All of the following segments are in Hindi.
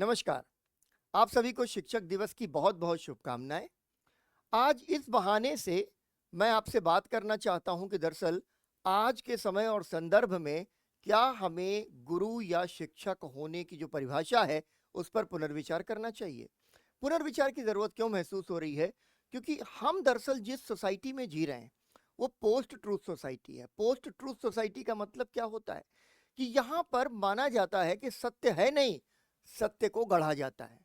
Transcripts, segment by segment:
नमस्कार। आप सभी को शिक्षक दिवस की बहुत बहुत शुभकामनाएं। आज इस बहाने से मैं आपसे बात करना चाहता हूं कि दरअसल आज के समय और संदर्भ में क्या हमें गुरु या शिक्षक होने की जो परिभाषा है उस पर पुनर्विचार करना चाहिए। पुनर्विचार की जरूरत क्यों महसूस हो रही है? क्योंकि हम दरअसल जिस सोसाइटी में जी रहे हैं वो पोस्ट ट्रूथ सोसाइटी है। पोस्ट ट्रूथ सोसाइटी का मतलब क्या होता है कि यहाँ पर माना जाता है कि सत्य है नहीं, सत्य को गढ़ा जाता है,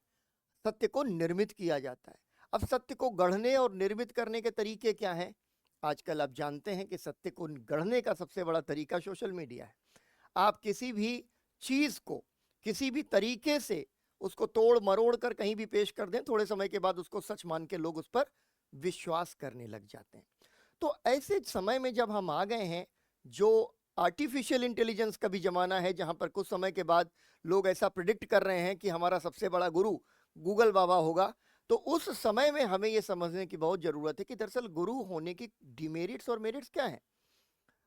सत्य को निर्मित किया जाता है। अब सत्य को गढ़ने और निर्मित करने के तरीके क्या हैं? आजकल आप जानते हैं कि सत्य को गढ़ने का सबसे बड़ा तरीका सोशल मीडिया है। आप किसी भी चीज को किसी भी तरीके से उसको तोड़ मरोड़ कर कहीं भी पेश कर दें, थोड़े समय के बाद उसको सच मान के लोग उस पर विश्वास करने लग जाते हैं। तो ऐसे समय में जब हम आ गए हैं, जो आर्टिफिशियल इंटेलिजेंस का भी जमाना है, जहां पर कुछ समय के बाद लोग ऐसा प्रिडिक्ट कर रहे हैं कि हमारा सबसे बड़ा गुरु गूगल बाबा होगा, तो उस समय में हमें यह समझने की बहुत जरूरत है कि दरअसल गुरु होने की डिमेरिट्स और मेरिट्स क्या हैं।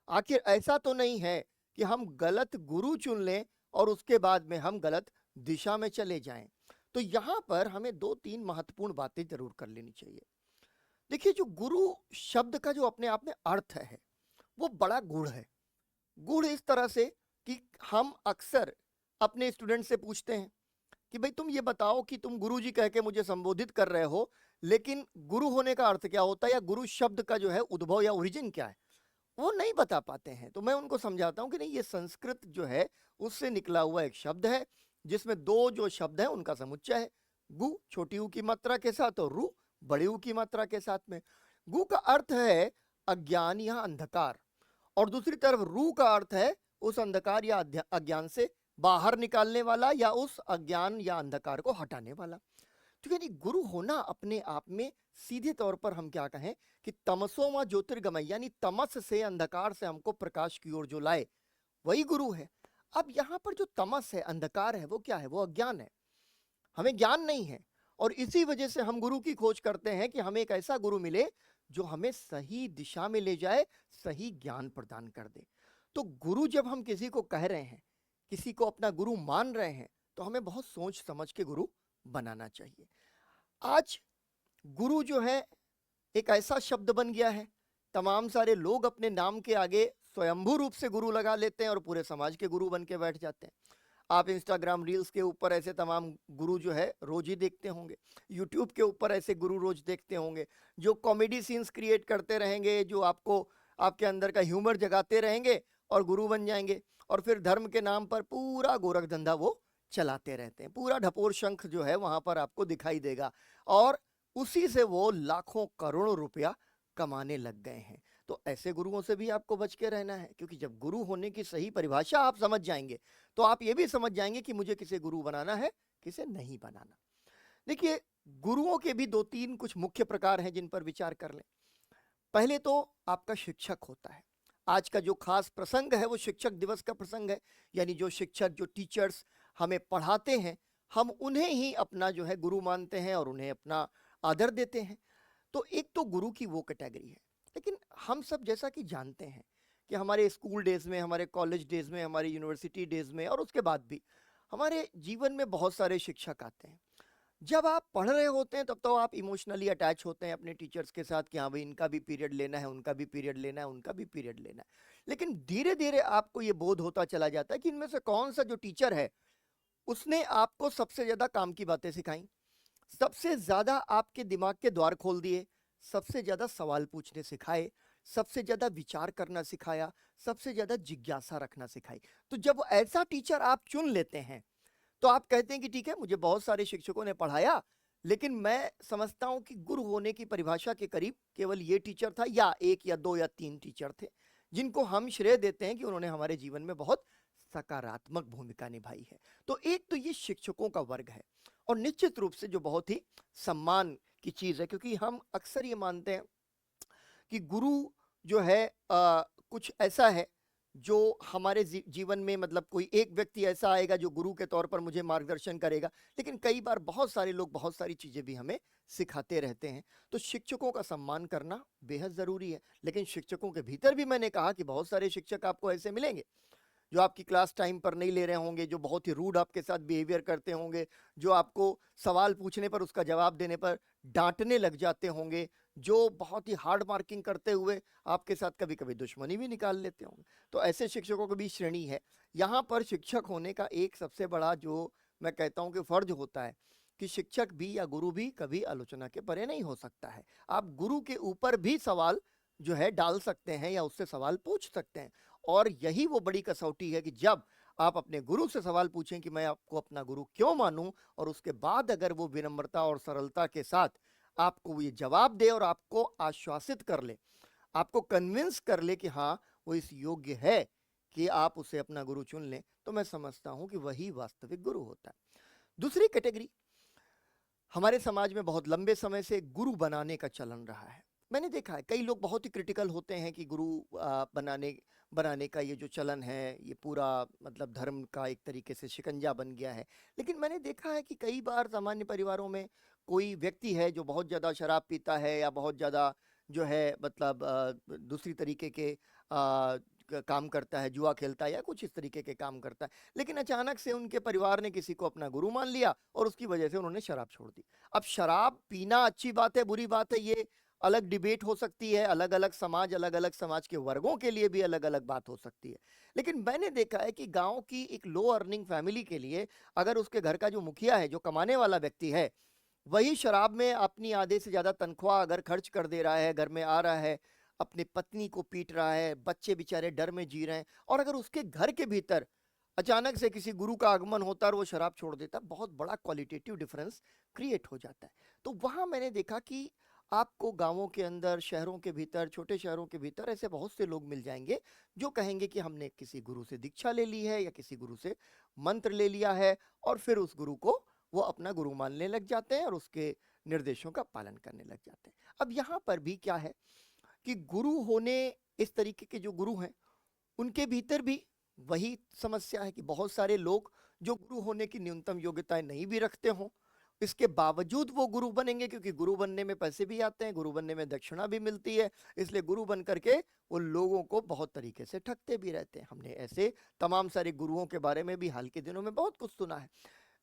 आखिर ऐसा तो नहीं है कि हम गलत गुरु चुन लें और उसके बाद में हम गलत दिशा में चले जाएं। तो यहां पर हमें दो तीन महत्वपूर्ण बातें जरूर कर लेनी चाहिए। देखिए, जो गुरु शब्द का जो अपने आप में अर्थ है वो बड़ा गूढ़ है। गूढ़ इस तरह से कि हम अक्सर अपने स्टूडेंट से पूछते हैं कि भाई तुम ये बताओ कि तुम गुरु जी कह के मुझे संबोधित कर रहे हो, लेकिन गुरु होने का अर्थ क्या होता है, या गुरु शब्द का जो है उद्भव या ओरिजिन क्या है, वो नहीं बता पाते हैं। तो मैं उनको समझाता हूं कि नहीं, ये संस्कृत जो है उससे निकला हुआ एक शब्द है, जिसमें दो जो शब्द है उनका समुच्चय है। गु छोटी ऊ की मात्रा के साथ और रू बड़ी ऊ की मात्रा के साथ में। गु का अर्थ है अज्ञान या अंधकार, और दूसरी तरफ रू का अर्थ है उस अंधकार या अज्ञान से बाहर निकालने वाला, या उस अज्ञान या अंधकार को हटाने वाला। तो यानी गुरु होना अपने आप में सीधे तौर पर हम क्या कहें कि तमसोमा ज्योतिर्गमय, यानी तमस से, अंधकार से हमको प्रकाश की ओर जो लाए, वही गुरु है। अब यहां पर जो तमस है, अंधकार है, वो क्या है? वो अज्ञान है। हमें ज्ञान नहीं है, और इसी वजह से हम गुरु की खोज करते हैं कि हमें एक ऐसा गुरु मिले जो हमें सही दिशा में ले जाए, सही ज्ञान प्रदान कर दे। तो गुरु जब हम किसी को कह रहे हैं, किसी को अपना गुरु मान रहे हैं, तो हमें बहुत सोच समझ के गुरु बनाना चाहिए। आज गुरु जो है एक ऐसा शब्द बन गया है, तमाम सारे लोग अपने नाम के आगे स्वयंभू रूप से गुरु लगा लेते हैं और पूरे समाज के गुरु बन के बैठ जाते हैं। आप इंस्टाग्राम रील्स के ऊपर ऐसे तमाम गुरु जो है रोज ही देखते होंगे, यूट्यूब के ऊपर ऐसे गुरु रोज देखते होंगे, जो कॉमेडी सीन्स क्रिएट करते रहेंगे, जो आपको आपके अंदर का ह्यूमर जगाते रहेंगे और गुरु बन जाएंगे। और फिर धर्म के नाम पर पूरा गोरख धंधा वो चलाते रहते हैं, पूरा ढपोर शंख जो है वहां पर आपको दिखाई देगा, और उसी से वो लाखों करोड़ों रुपया कमाने लग गए हैं। तो ऐसे गुरुओं से भी आपको बच के रहना है, क्योंकि जब गुरु होने की सही परिभाषा आप समझ जाएंगे तो आप ये भी समझ जाएंगे कि मुझे किसे गुरु बनाना है, किसे नहीं बनाना। देखिए, गुरुओं के भी दो तीन कुछ मुख्य प्रकार हैं जिन पर विचार कर लें। पहले तो आपका शिक्षक होता है। आज का जो खास प्रसंग है वो शिक्षक दिवस का प्रसंग है, यानी जो शिक्षक, जो टीचर्स हमें पढ़ाते हैं, हम उन्हें ही अपना जो है गुरु मानते हैं और उन्हें अपना आदर देते हैं। तो एक तो गुरु की वो कैटेगरी है। लेकिन हम सब जैसा कि जानते हैं कि हमारे स्कूल डेज में, हमारे कॉलेज डेज में, हमारे यूनिवर्सिटी डेज में, और उसके बाद भी हमारे जीवन में बहुत सारे शिक्षक आते हैं। जब आप पढ़ रहे होते हैं तब तो आप इमोशनली अटैच होते हैं अपने टीचर्स के साथ कि हाँ भाई, इनका भी पीरियड लेना है, उनका भी पीरियड लेना है, उनका भी पीरियड लेना है। लेकिन धीरे धीरे आपको ये बोध होता चला जाता है कि इनमें से कौन सा जो टीचर है उसने आपको सबसे ज्यादा काम की बातें सिखाई, सबसे ज्यादा आपके दिमाग के द्वार खोल दिए, सबसे ज्यादा सवाल पूछने सिखाए, सबसे ज्यादा विचार करना सिखाया, सबसे ज्यादा जिज्ञासा रखना सिखाई। तो जब ऐसा टीचर आप चुन लेते हैं तो आप कहते हैं कि ठीक है, मुझे बहुत सारे शिक्षकों ने पढ़ाया, लेकिन मैं समझता हूं कि गुरु होने की परिभाषा के करीब केवल ये टीचर था, या एक या दो या तीन टीचर थे जिनको हम श्रेय देते हैं कि उन्होंने हमारे जीवन में बहुत सकारात्मक भूमिका निभाई है। तो एक तो ये शिक्षकों का वर्ग है, और निश्चित रूप से जो बहुत ही सम्मान की चीज है, क्योंकि हम अक्सर ये मानते हैं कि गुरु जो है कुछ ऐसा है जो हमारे जीवन में, मतलब कोई एक व्यक्ति ऐसा आएगा जो गुरु के तौर पर मुझे मार्गदर्शन करेगा, लेकिन कई बार बहुत सारे लोग बहुत सारी चीजें भी हमें सिखाते रहते हैं। तो शिक्षकों का सम्मान करना बेहद जरूरी है। लेकिन शिक्षकों के भीतर भी मैंने कहा कि बहुत सारे शिक्षक आपको ऐसे मिलेंगे जो आपकी क्लास टाइम पर नहीं ले रहे होंगे, जो बहुत ही रूड आपके साथ बिहेवियर करते होंगे, जो आपको सवाल पूछने पर उसका जवाब देने पर डांटने लग जाते होंगे, जो बहुत ही हार्ड मार्किंग करते हुए आपके साथ कभी कभी दुश्मनी भी निकाल लेते होंगे। तो ऐसे शिक्षकों की भी श्रेणी है। यहाँ पर शिक्षक होने का एक सबसे बड़ा जो मैं कहता हूँ कि फर्ज होता है कि शिक्षक भी या गुरु भी कभी आलोचना के परे नहीं हो सकता है। आप गुरु के ऊपर भी सवाल जो है डाल सकते हैं या उससे सवाल पूछ सकते हैं। और यही वो बड़ी कसौटी है कि जब आप अपने गुरु से सवाल पूछें कि मैं आपको अपना गुरु क्यों मानूं, और उसके बाद अगर वो विनम्रता और सरलता के साथ आपको ये जवाब दे और आपको आश्वासित कर ले, आपको कन्विंस कर ले कि हाँ वो इस योग्य है कि आप उसे अपना गुरु चुन लें, तो मैं समझता हूं कि वही वास्तविक गुरु होता है। दूसरी कैटेगरी, हमारे समाज में बहुत लंबे समय से गुरु बनाने का चलन रहा है। मैंने देखा है कई लोग बहुत ही क्रिटिकल होते हैं कि गुरु बनाने बनाने का ये जो चलन है, ये पूरा मतलब धर्म का एक तरीके से शिकंजा बन गया है। लेकिन मैंने देखा है कि कई बार सामान्य परिवारों में कोई व्यक्ति है जो बहुत ज़्यादा शराब पीता है या बहुत ज़्यादा जो है मतलब दूसरी तरीके के काम करता है, जुआ खेलता है या कुछ इस तरीके के काम करता है, लेकिन अचानक से उनके परिवार ने किसी को अपना गुरु मान लिया और उसकी वजह से उन्होंने शराब छोड़ दी। अब शराब पीना अच्छी बात है, बुरी बात है, ये अलग डिबेट हो सकती है, अलग अलग समाज के वर्गों के लिए भी अलग अलग बात हो सकती है। लेकिन मैंने देखा है कि गांव की एक लो अर्निंग फैमिली के लिए अगर उसके घर का जो मुखिया है, जो कमाने वाला व्यक्ति है, वही शराब में अपनी आधे से ज्यादा तनख्वाह अगर खर्च कर दे रहा है, घर में आ रहा है, अपनी पत्नी को पीट रहा है, बच्चे बेचारे डर में जी रहे हैं, और अगर उसके घर के भीतर अचानक से किसी गुरु का आगमन होता है और वो शराब छोड़ देता, बहुत बड़ा क्वालिटेटिव डिफरेंस क्रिएट हो जाता है। तो वहां मैंने देखा कि आपको गांवों के अंदर, शहरों के भीतर, छोटे शहरों के भीतर ऐसे बहुत से लोग मिल जाएंगे जो कहेंगे कि हमने किसी गुरु से दीक्षा ले ली है या किसी गुरु से मंत्र ले लिया है, और फिर उस गुरु को वो अपना गुरु मानने लग जाते हैं और उसके निर्देशों का पालन करने लग जाते हैं। अब यहाँ पर भी क्या है कि गुरु होने, इस तरीके के जो गुरु हैं उनके भीतर भी वही समस्या है कि बहुत सारे लोग जो गुरु होने की न्यूनतम योग्यताएं नहीं भी रखते हों, इसके बावजूद वो गुरु बनेंगे, क्योंकि गुरु बनने में पैसे भी आते हैं, गुरु बनने में दक्षिणा भी मिलती है, इसलिए गुरु बन करके वो लोगों को बहुत तरीके से ठगते भी रहते हैं। हमने ऐसे तमाम सारे गुरुओं के बारे में भी हाल के दिनों में बहुत कुछ सुना है।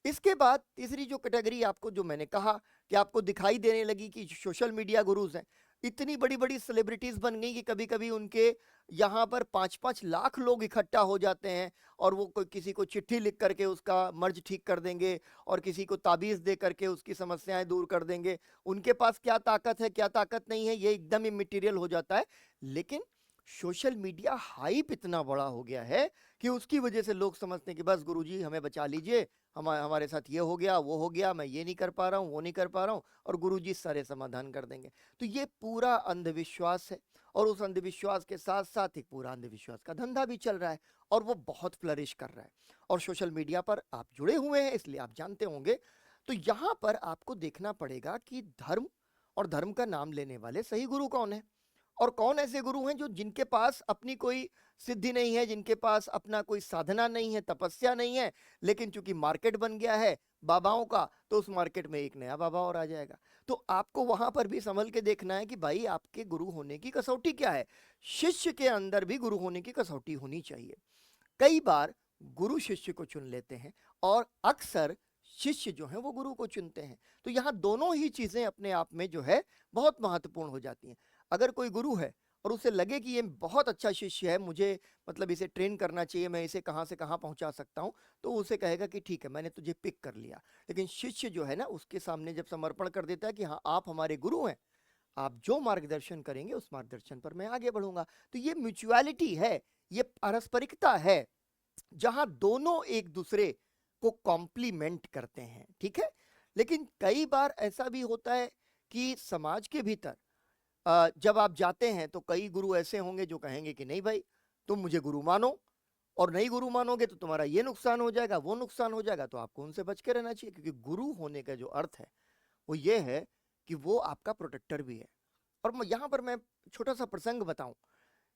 इसके बाद तीसरी जो कैटेगरी आपको, जो मैंने कहा कि आपको दिखाई देने लगी कि सोशल मीडिया गुरुज हैं, इतनी बड़ी बड़ी सेलिब्रिटीज बन गई कि कभी कभी उनके यहाँ पर 5-5 लाख लोग इकट्ठा हो जाते हैं, और वो कोई किसी को चिट्ठी लिख करके उसका मर्ज ठीक कर देंगे, और किसी को ताबीज दे करके उसकी समस्याएं दूर कर देंगे। उनके पास क्या ताकत है, क्या ताकत नहीं है, ये एकदम इमेटीरियल हो जाता है। लेकिन सोशल मीडिया हाइप इतना बड़ा हो गया है कि उसकी वजह से लोग समझते हैं कि बस गुरुजी हमें बचा लीजिए, हमारे साथ ये हो गया, वो हो गया, मैं ये नहीं कर पा रहा हूँ, वो नहीं कर पा रहा हूँ, और गुरुजी सारे समाधान कर देंगे। तो ये पूरा अंधविश्वास है, और उस अंधविश्वास के साथ साथ एक पूरा अंधविश्वास का धंधा भी चल रहा है, और वो बहुत फ्लरिश कर रहा है। और सोशल मीडिया पर आप जुड़े हुए हैं इसलिए आप जानते होंगे। तो यहाँ पर आपको देखना पड़ेगा कि धर्म और धर्म का नाम लेने वाले सही गुरु कौन है, और कौन ऐसे गुरु हैं जो जिनके पास अपनी कोई सिद्धि नहीं है, जिनके पास अपना कोई साधना नहीं है, तपस्या नहीं है, लेकिन चूंकि मार्केट बन गया है बाबाओं का, तो उस मार्केट में एक नया बाबा और आ जाएगा। तो आपको वहां पर भी संभल के देखना है कि भाई आपके गुरु होने की कसौटी क्या है। शिष्य के अंदर भी गुरु होने की कसौटी होनी चाहिए। कई बार गुरु शिष्य को चुन लेते हैं, और अक्सर शिष्य जो है वो गुरु को चुनते हैं। तो यहाँ दोनों ही चीजें अपने आप में जो है बहुत महत्वपूर्ण हो जाती हैं। अगर कोई गुरु है और उसे लगे कि ये बहुत अच्छा शिष्य है, मुझे मतलब इसे ट्रेन करना चाहिए, मैं इसे कहाँ से कहाँ पहुंचा सकता हूँ, तो उसे कहेगा कि ठीक है मैंने तुझे पिक कर लिया। लेकिन शिष्य जो है ना, उसके सामने जब समर्पण कर देता है कि हाँ आप हमारे गुरु हैं, आप जो मार्गदर्शन करेंगे उस मार्गदर्शन पर मैं आगे बढ़ूंगा। तो ये म्यूचुअलिटी है, ये पारस्परिकता है, जहां दोनों एक दूसरे को कॉम्प्लीमेंट करते हैं। ठीक है। लेकिन कई बार ऐसा भी होता है कि समाज के भीतर जब आप जाते हैं तो कई गुरु ऐसे होंगे जो कहेंगे कि नहीं भाई तुम मुझे गुरु मानो, और नहीं गुरु मानोगे तो तुम्हारा ये नुकसान हो जाएगा, वो नुकसान हो जाएगा। तो आपको उनसे बच के रहना चाहिए, क्योंकि गुरु होने का जो अर्थ है वो ये है कि वो आपका प्रोटेक्टर भी है। और यहाँ पर मैं छोटा सा प्रसंग बताऊं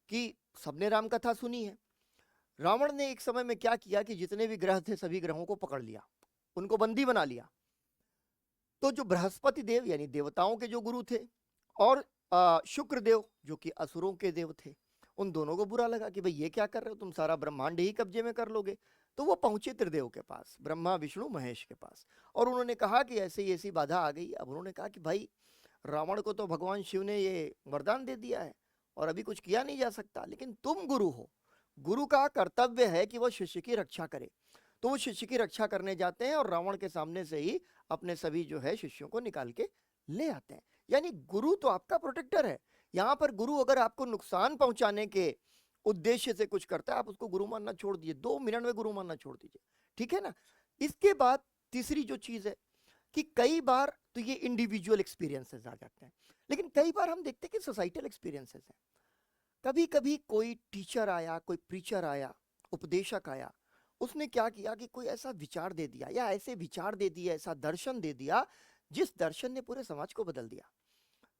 कि सबने राम कथा सुनी है। रावण ने एक समय में क्या किया कि जितने भी ग्रह थे सभी ग्रहों को पकड़ लिया, उनको बंदी बना लिया। तो जो बृहस्पति देव यानी देवताओं के जो गुरु थे, और शुक्र देव जो कि असुरों के देव थे, उन दोनों को बुरा लगा कि भाई ये क्या कर रहे हो, तुम सारा ब्रह्मांड ही कब्जे में कर लोगे। तो वो पहुंचे त्रिदेव के पास, ब्रह्मा विष्णु महेश के पास, और उन्होंने कहा कि ऐसी बाधा आ गई। अब उन्होंने कहा कि भाई रावण को तो भगवान शिव ने ये वरदान दे दिया है और अभी कुछ किया नहीं जा सकता, लेकिन तुम गुरु हो, गुरु का कर्तव्य है कि वह शिष्य की रक्षा करे। तो वो शिष्य की रक्षा करने जाते हैं और रावण के सामने से ही अपने सभी जो है शिष्यों को निकाल के ले आते हैं। यानी गुरु तो आपका प्रोटेक्टर है। यहाँ पर गुरु अगर आपको नुकसान पहुंचाने के उद्देश्य से कुछ करता है, आप उसको गुरु मानना छोड़ दीजिए, 2 मिनट में गुरु मानना छोड़ दीजिए, ठीक है ना। इसके बाद तीसरी जो चीज है कि कई बार तो ये इंडिविजुअल एक्सपीरियंसेस आ जाते हैं, लेकिन कई बार हम देखते हैं कि सोसाइटल एक्सपीरियंसेस हैं। कभी कभी कोई टीचर आया, कोई प्रीचर आया, उपदेशक आया, उसने क्या किया कि कोई ऐसा विचार दे दिया या ऐसे विचार दे दिया, ऐसा दर्शन दे दिया जिस दर्शन ने पूरे समाज को बदल दिया।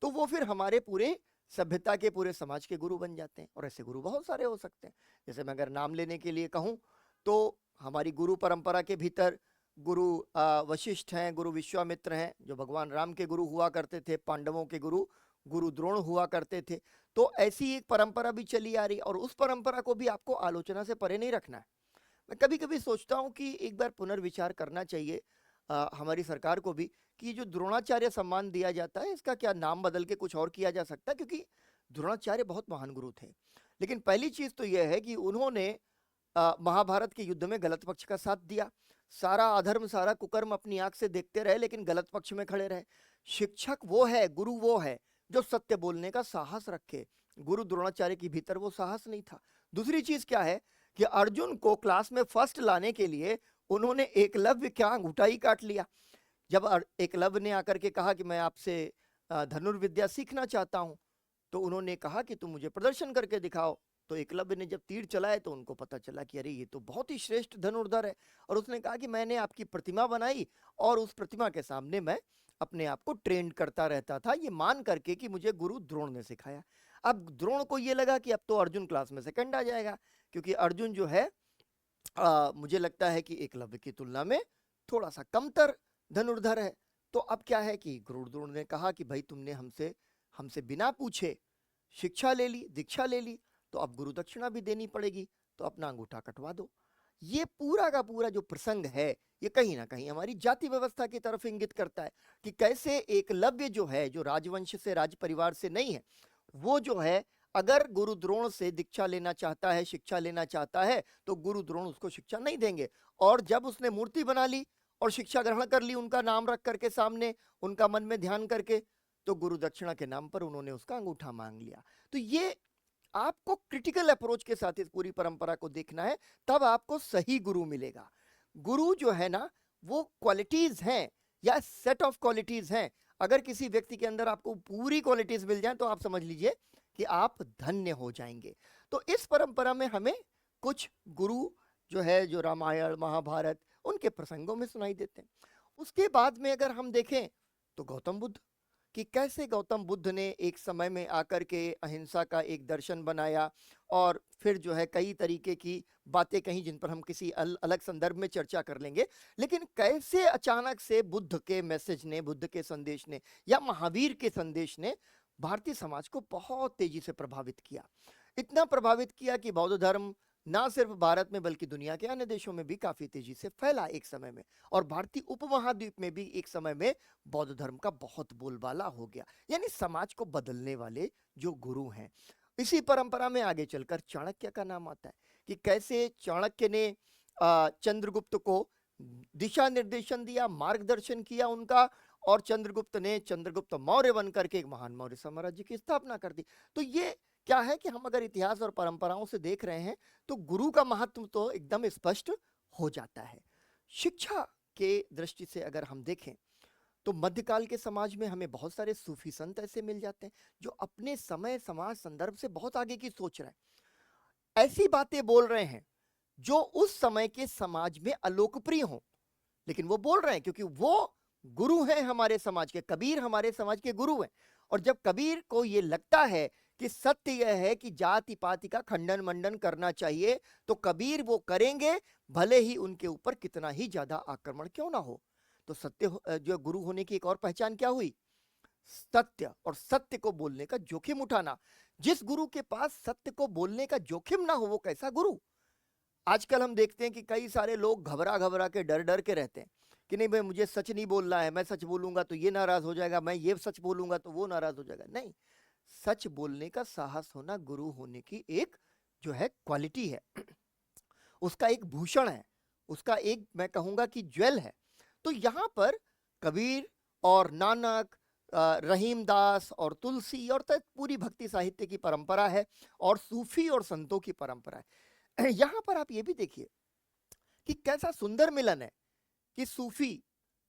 तो वो फिर हमारे पूरे सभ्यता के, पूरे समाज के गुरु बन जाते हैं। और ऐसे गुरु बहुत सारे हो सकते हैं। जैसे मैं अगर नाम लेने के लिए कहूँ तो हमारी गुरु परंपरा के भीतर गुरु वशिष्ठ हैं, गुरु विश्वामित्र हैं जो भगवान राम के गुरु हुआ करते थे, पांडवों के गुरु गुरु द्रोण हुआ करते थे। तो ऐसी एक परंपरा भी चली आ रही, और उस परंपरा को भी आपको आलोचना से परे नहीं रखना है। मैं कभी कभी सोचता हूँ कि एक बार पुनर्विचार करना चाहिए हमारी सरकार को भी कि जो द्रोणाचार्य सम्मान दिया जाता है इसका क्या नाम बदल के कुछ और किया जा सकता है, क्योंकि द्रोणाचार्य बहुत महान गुरु थे। लेकिन पहली चीज तो यह है कि उन्होंने महाभारत के युद्ध में गलत पक्ष का साथ दिया, सारा अधर्म सारा कुकर्म अपनी आंख से देखते रहे लेकिन गलत पक्ष में खड़े रहे। शिक्षक वो है, गुरु वो है जो सत्य बोलने का साहस रखे। गुरु द्रोणाचार्य के भीतर वो साहस नहीं था। दूसरी चीज क्या है कि अर्जुन को क्लास में फर्स्ट लाने के लिए उन्होंने एकलव्य का अंगूठा ही काट लिया। जब एकलव्य ने आकर के कहा कि मैं आपसे धनुर्विद्या सीखना चाहता हूं, तो उन्होंने कहा कि तुम मुझे प्रदर्शन करके दिखाओ। तो एकलव्य ने जब तीर चलाए तो उनको पता चला कि अरे ये तो बहुत ही श्रेष्ठ धनुर्धर है, और उसने कहा कि मैंने आपकी प्रतिमा बनाई और उस प्रतिमा के सामने मैं अपने आप को ट्रेंड करता रहता था, ये मान करके कि मुझे गुरु द्रोण ने सिखाया। अब द्रोण को ये लगा कि अब तो अर्जुन क्लास में सेकंड आ जाएगा, क्योंकि अर्जुन जो है मुझे लगता है कि एकलव्य की तुलना में थोड़ा सा कमतर धनुर्धर है। तो अब क्या है कि गुरु द्रोण ने कहा कि भाई तुमने हमसे हमसे बिना पूछे शिक्षा ले ली, दीक्षा ले ली, तो अब गुरु दक्षिणा भी देनी पड़ेगी, तो अपना अंगूठा कटवा दो। ये पूरा का पूरा जो प्रसंग है ये कहीं ना कहीं हमारी जाति व्यवस्था की तरफ इंगित करता है कि कैसे एकलव्य जो है, जो राजवंश से, राज परिवार से नहीं है, वो जो है अगर गुरु द्रोण से दीक्षा लेना चाहता है, शिक्षा लेना चाहता है, तो गुरु द्रोण उसको शिक्षा नहीं देंगे। और जब उसने मूर्ति बना ली और शिक्षा ग्रहण कर ली उनका नाम रख करके सामने, उनका मन में ध्यान करके, तो गुरु दक्षिणा के नाम पर उन्होंने उसका अंगूठा मांग लिया। तो ये आपको क्रिटिकल अप्रोच के साथ इस पूरी परंपरा को देखना है, तब आपको सही गुरु मिलेगा। गुरु जो है ना वो क्वालिटीज हैं या सेट ऑफ क्वालिटीज हैं। अगर किसी व्यक्ति के अंदर आपको पूरी क्वालिटीज मिल जाए तो आप समझ लीजिए कि आप धन्य हो जाएंगे। तो इस परंपरा में हमें कुछ गुरु जो है, जो रामायण महाभारत उनके प्रसंगों में सुनाई देते हैं। उसके बाद में अगर हम देखें तो गौतम बुद्ध, कि कैसे गौतम बुद्ध ने एक समय में आकर के अहिंसा का एक दर्शन बनाया, और फिर जो है कई तरीके की बातें कहीं जिन पर हम किसी अलग संदर्भ में चर्चा कर लेंगे। लेकिन कैसे अचानक से बुद्ध के मैसेज ने, बुद्ध के संदेश ने या महावीर के संदेश ने भारतीय समाज को बहुत तेजी से प्रभावित किया। इतना प्रभावित किया कि बौद्ध धर्म ना सिर्फ भारत में बल्कि दुनिया के अन्य देशों में भी काफी तेजी से फैला एक समय में, और भारतीय उपमहाद्वीप में भी एक समय में बौद्ध धर्म का बहुत बोलबाला हो गया। यानी समाज को बदलने वाले जो गुरु हैं। इसी परंपरा में आगे चलकर चाणक्य का नाम आता है कि कैसे चाणक्य ने चंद्रगुप्त को दिशा निर्देशन दिया, मार्गदर्शन किया उनका, और चंद्रगुप्त ने चंद्रगुप्त मौर्य बन करके एक महान मौर्य साम्राज्य की स्थापना कर दी। तो ये क्या है कि हम अगर इतिहास और परंपराओं से देख रहे हैं तो गुरु का महत्व तो एकदम स्पष्ट हो जाता है। शिक्षा के दृष्टि से अगर हम देखें तो मध्यकाल के समाज में हमें बहुत सारे सूफी संत ऐसे मिल जाते हैं जो अपने समय समाज संदर्भ से बहुत आगे की सोच रहे हैं, ऐसी बातें बोल रहे हैं जो उस समय के समाज में अलोकप्रिय हो, लेकिन वो बोल रहे हैं क्योंकि वो गुरु हैं हमारे समाज के। कबीर हमारे समाज के गुरु हैं, और जब कबीर को ये लगता है कि सत्य यह है कि जाति पाति का खंडन मंडन करना चाहिए, तो कबीर वो करेंगे भले ही उनके ऊपर कितना ही ज्यादा आक्रमण क्यों ना हो। तो सत्य जो गुरु होने की एक और पहचान क्या हुई? सत्य और सत्य को बोलने का जोखिम उठाना। जिस गुरु के पास सत्य को बोलने का जोखिम ना हो वो कैसा गुरु। आजकल हम देखते हैं कि कई सारे लोग घबरा घबरा के डर डर के रहते हैं कि नहीं भाई मुझे सच नहीं बोलना है, मैं सच बोलूंगा तो ये नाराज हो जाएगा, मैं ये सच बोलूंगा तो वो नाराज हो जाएगा। नहीं, सच बोलने का साहस होना गुरु होने की एक जो है क्वालिटी है, उसका एक भूषण है, उसका एक मैं कहूंगा कि ज्वेल है। तो यहां पर कबीर और नानक, रहीमदास और तुलसी और पूरी भक्ति साहित्य की परंपरा है और सूफी और संतों की परंपरा है। यहां पर आप ये भी देखिए कि कैसा सुंदर मिलन है कि सूफी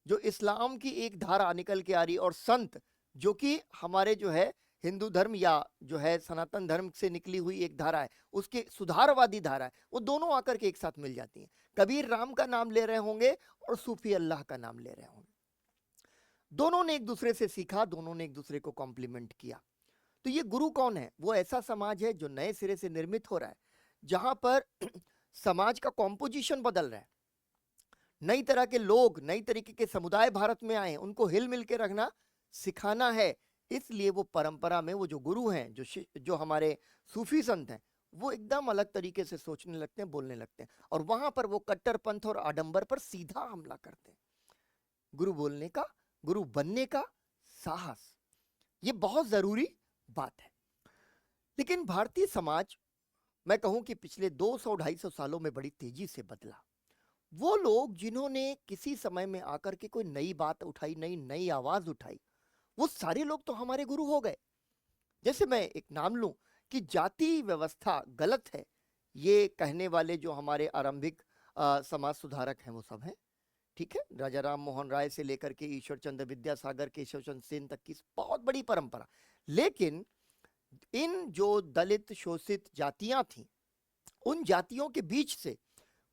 जो इस्लाम की एक धारा निकल के आ रही और संत जो कि हमारे जो है हिंदू धर्म या जो है सनातन धर्म से निकली हुई एक धारा है, उसके सुधारवादी धारा है, वो दोनों आकर के एक साथ मिल जाती हैं। कबीर राम का नाम ले रहे होंगे और सूफी अल्लाह का नाम ले रहे होंगे। दोनों ने एक दूसरे से सीखा, दोनों ने एक दूसरे को कॉम्प्लीमेंट किया। तो ये गुरु कौन है? वो ऐसा समाज है जो नए सिरे से निर्मित हो रहा है, जहां पर समाज का कॉम्पोजिशन बदल रहा है, नई तरह के लोग, नई तरीके के समुदाय भारत में आए, उनको हिल मिल के रखना सिखाना है। इसलिए वो परंपरा में वो जो गुरु हैं, जो हमारे सूफी संत हैं, वो एकदम अलग तरीके से सोचने लगते हैं, बोलने लगते हैं, और वहां पर वो कट्टरपंथ और आडंबर पर सीधा हमला करते हैं। गुरु बोलने का, गुरु बनने का साहस, ये बहुत जरूरी बात है। लेकिन भारतीय समाज, मैं कहूं कि पिछले 200-250 सालों में बड़ी तेजी से बदला। वो लोग जिन्होंने किसी समय में आकर के कोई नई बात उठाई, नई आवाज उठाई, वो सारे लोग तो हमारे गुरु हो गए। जैसे मैं एक नाम लूं कि जाति व्यवस्था गलत है, ये कहने वाले जो हमारे आरंभिक समाज सुधारक हैं वो सब हैं, ठीक है। राजा राम मोहन राय से लेकर के ईश्वर चंद्र विद्यासागर, केशव चंद्र सेन तक की बहुत बड़ी परंपरा। लेकिन इन जो दलित शोषित जातियां थी, उन जातियों के बीच से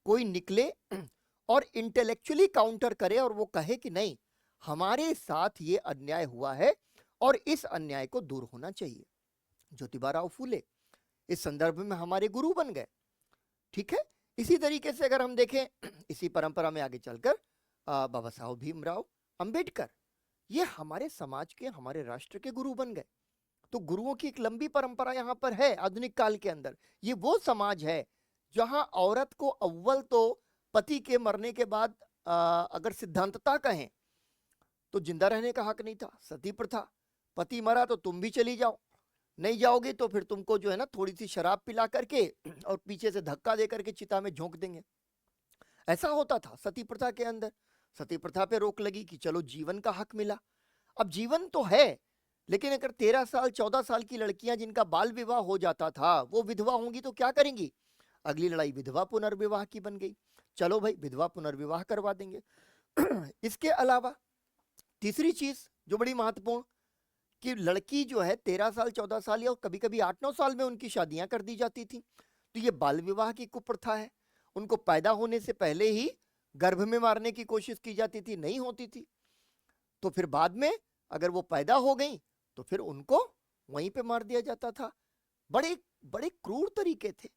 कोई निकले और इंटेलेक्चुअली काउंटर करे और वो कहे कि नहीं, हमारे साथ ये अन्याय हुआ है और इस अन्याय को दूर होना चाहिए। ज्योतिबा फूले इस संदर्भ में हमारे गुरु बन गए, ठीक है। इसी तरीके से अगर हम देखें, इसी परंपरा में आगे चलकर बाबा साहब भीमराव अंबेडकर, ये हमारे समाज के, हमारे राष्ट्र के गुरु बन गए। तो गुरुओं की एक लंबी परंपरा यहाँ पर है आधुनिक काल के अंदर। ये वो समाज है जहां औरत को अव्वल तो पति के मरने के बाद अगर सिद्धांतता कहें तो जिंदा रहने का हक नहीं था, सती प्रथा। पति मरा तो तुम भी चली जाओ, नहीं जाओगे तो फिर तुमको जो है ना थोड़ी सी शराब पिला करके और पीछे से धक्का दे करके चिता में झोंक देंगे। ऐसा होता था सती प्रथा के अंदर। सती प्रथा पे रोक लगी कि चलो जीवन का हक मिला। अब जीवन तो है, लेकिन अगर 13 साल 14 साल की लड़कियां जिनका बाल विवाह हो जाता था वो विधवा होंगी तो क्या करेंगी? अगली लड़ाई विधवा पुनर्विवाह की बन गई। चलो भाई विधवा पुनर्विवाह करवा देंगे। इसके अलावा तीसरी चीज जो बड़ी महत्वपूर्ण, कि लड़की जो है 13 साल 14 साल या कभी कभी 8-9 साल में उनकी शादियां कर दी जाती थी। तो ये बाल विवाह की कुप्रथा है। उनको पैदा होने से पहले ही गर्भ में मारने की कोशिश की जाती थी, नहीं होती थी तो फिर बाद में अगर वो पैदा हो गई तो फिर उनको वहीं पे मार दिया जाता था। बड़े बड़े क्रूर तरीके थे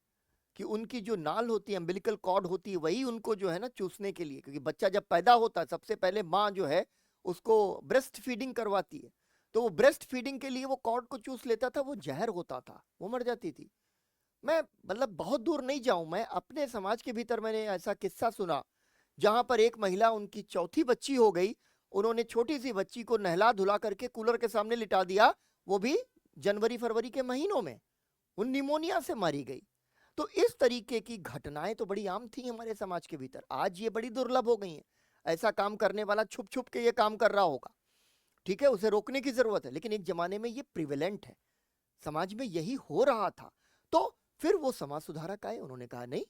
कि उनकी जो नाल होती है, अम्बिलिकल कॉर्ड होती है, वही उनको जो है ना चूसने के लिए, क्योंकि बच्चा जब पैदा होता है सबसे पहले माँ जो है उसको ब्रेस्ट फीडिंग करवाती है, तो वो ब्रेस्ट फीडिंग के लिए वो कॉर्ड को चूस लेता था, वो जहर होता था, वो मर जाती थी। मैं मतलब बहुत दूर नहीं जाऊं, मैं अपने समाज के भीतर मैंने ऐसा किस्सा सुना जहां पर एक महिला, उनकी चौथी बच्ची हो गई, उन्होंने छोटी सी बच्ची को नहला धुला करके कूलर के सामने लिटा दिया, वो भी जनवरी फरवरी के महीनों में, उन निमोनिया से मारी गई। तो इस तरीके की घटनाएं तो बड़ी आम थी हमारे समाज के भीतर, आज ये बड़ी दुर्लभ हो गई हैं। ऐसा काम करने वाला छुप छुप के ये काम कर रहा होगा, ठीक है, उसे रोकने की जरूरत है, लेकिन एक जमाने में ये प्रिवेलेंट है, समाज में यही हो रहा था। तो फिर वो समाज सुधारक आए, उन्होंने कहा नहीं,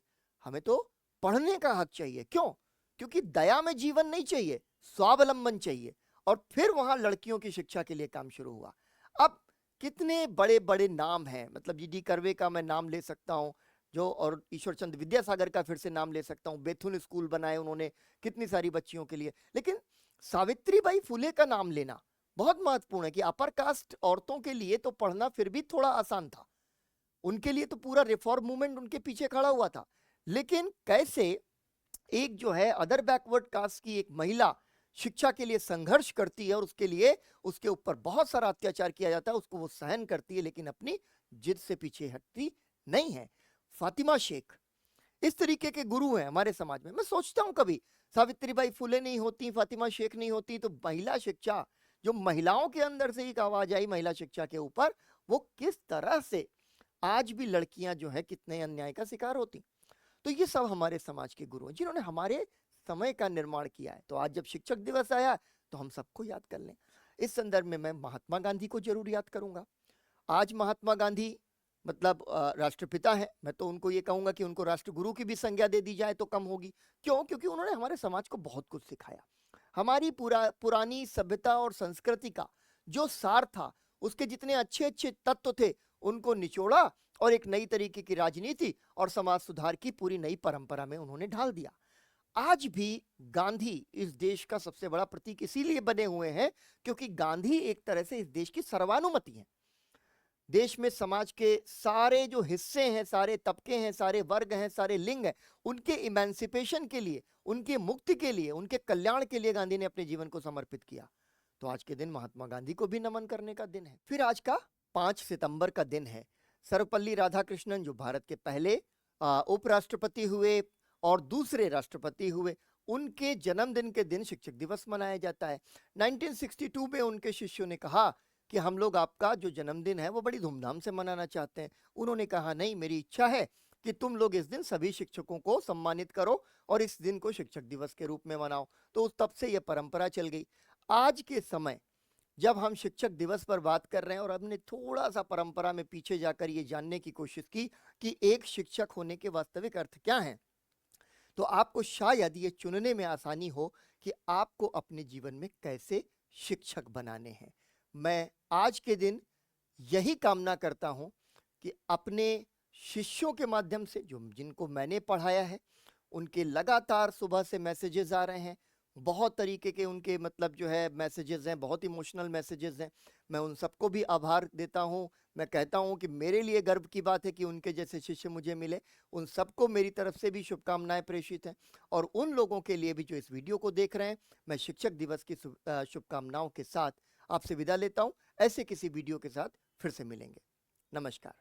हमें तो पढ़ने का हक चाहिए। क्यों? क्योंकि दया में जीवन नहीं चाहिए, स्वावलंबन चाहिए। और फिर वहां लड़कियों की शिक्षा के लिए काम शुरू हुआ। अब कितने बड़े बड़े नाम हैं, मतलब जी.डी. कर्वे का मैं नाम ले सकता हूं जो, और ईश्वर चंद्र विद्यासागर का फिर से नाम ले सकता हूं, बेथुन स्कूल बनाए उन्होंने कितनी सारी बच्चियों के लिए। लेकिन सावित्रीबाई फुले का नाम लेना बहुत महत्वपूर्ण है कि अपर कास्ट औरतों के लिए तो पढ़ना फिर भी थोड़ा आसान था, उनके लिए तो पूरा रिफॉर्म मूवमेंट उनके पीछे खड़ा हुआ था। लेकिन कैसे एक जो है अदर बैकवर्ड कास्ट की एक महिला शिक्षा के लिए संघर्ष करती है और उसके लिए उसके ऊपर बहुत सारा अत्याचार किया जाता है, उसको वो सहन करती है, लेकिन अपनी जिद से पीछे हटती नहीं है। फातिमा शेख इस तरीके के गुरु हैं हमारे समाज में। मैं सोचता हूं कभी सावित्रीबाई फुले नहीं होती, फातिमा शेख नहीं होती, तो महिला शिक्षा, जो महिलाओं के अंदर से एक आवाज आई महिला शिक्षा के ऊपर, वो किस तरह से आज भी लड़कियां जो है कितने अन्याय का शिकार होती। तो ये सब हमारे समाज के गुरु हैं जिन्होंने हमारे समय का निर्माण किया है। तो आज जब शिक्षक दिवस आया तो हम सबको याद कर लें। इस संदर्भ में मैं महात्मा गांधी को जरूर याद करूंगा। आज महात्मा गांधी मतलब राष्ट्रपिता है, मैं तो उनको ये कहूंगा कि उनको राष्ट्रगुरु की भी संज्ञा दे दी जाए तो कम होगी। क्यों? क्योंकि उन्होंने हमारे समाज को बहुत कुछ सिखाया। हमारी पुरानी सभ्यता और संस्कृति का जो सार था, उसके जितने अच्छे अच्छे तत्व थे, उनको निचोड़ा और एक नई तरीके की राजनीति और समाज सुधार की पूरी नई परंपरा में उन्होंने ढाल दिया। आज भी गांधी इस देश का सबसे बड़ा प्रतीक इसीलिए बने हुए हैं क्योंकि गांधी एक तरह से इस देश की सर्वानुमति है। देश में समाज के सारे जो हिस्से हैं, सारे तबके हैं, सारे वर्ग हैं, सारे लिंग हैं, उनके इमेंसिपेशन के लिए, उनके मुक्ति के लिए, उनके कल्याण के लिए गांधी ने अपने जीवन को समर्पित किया। तो आज के दिन महात्मा गांधी को भी नमन करने का दिन है। फिर आज का 5 सितंबर का दिन है। सर्वपल्ली राधाकृष्णन जो भारत के पहले उपराष्ट्रपति हुए और दूसरे राष्ट्रपति हुए, उनके जन्मदिन के दिन शिक्षक दिवस मनाया जाता है। 1962 में उनके शिष्यों ने कहा कि हम लोग आपका जो जन्मदिन है वो बड़ी धूमधाम से मनाना चाहते हैं। उन्होंने कहा नहीं, मेरी इच्छा है कि तुम लोग इस दिन सभी शिक्षकों को सम्मानित करो और इस दिन को शिक्षक दिवस के रूप में मनाओ। तो उस तब से यह परंपरा चल गई। आज के समय जब हम शिक्षक दिवस पर बात कर रहे हैं और हमने थोड़ा सा परंपरा में पीछे जाकर ये जानने की कोशिश की कि एक शिक्षक होने के वास्तविक अर्थ क्या है, तो आपको शायद ये चुनने में आसानी हो कि आपको अपने जीवन में कैसे शिक्षक बनाने हैं। मैं आज के दिन यही कामना करता हूं कि अपने शिष्यों के माध्यम से, जो जिनको मैंने पढ़ाया है, उनके लगातार सुबह से मैसेजेस आ रहे हैं, बहुत तरीके के उनके मतलब जो है मैसेजेस हैं, बहुत इमोशनल मैसेजेस हैं। मैं उन सबको भी आभार देता हूं। मैं कहता हूं कि मेरे लिए गर्व की बात है कि उनके जैसे शिष्य मुझे मिले। उन सबको मेरी तरफ से भी शुभकामनाएं प्रेषित हैं। और उन लोगों के लिए भी जो इस वीडियो को देख रहे हैं, मैं शिक्षक दिवस की शुभकामनाओं के साथ आपसे विदा लेता हूं। ऐसे किसी वीडियो के साथ फिर से मिलेंगे। नमस्कार।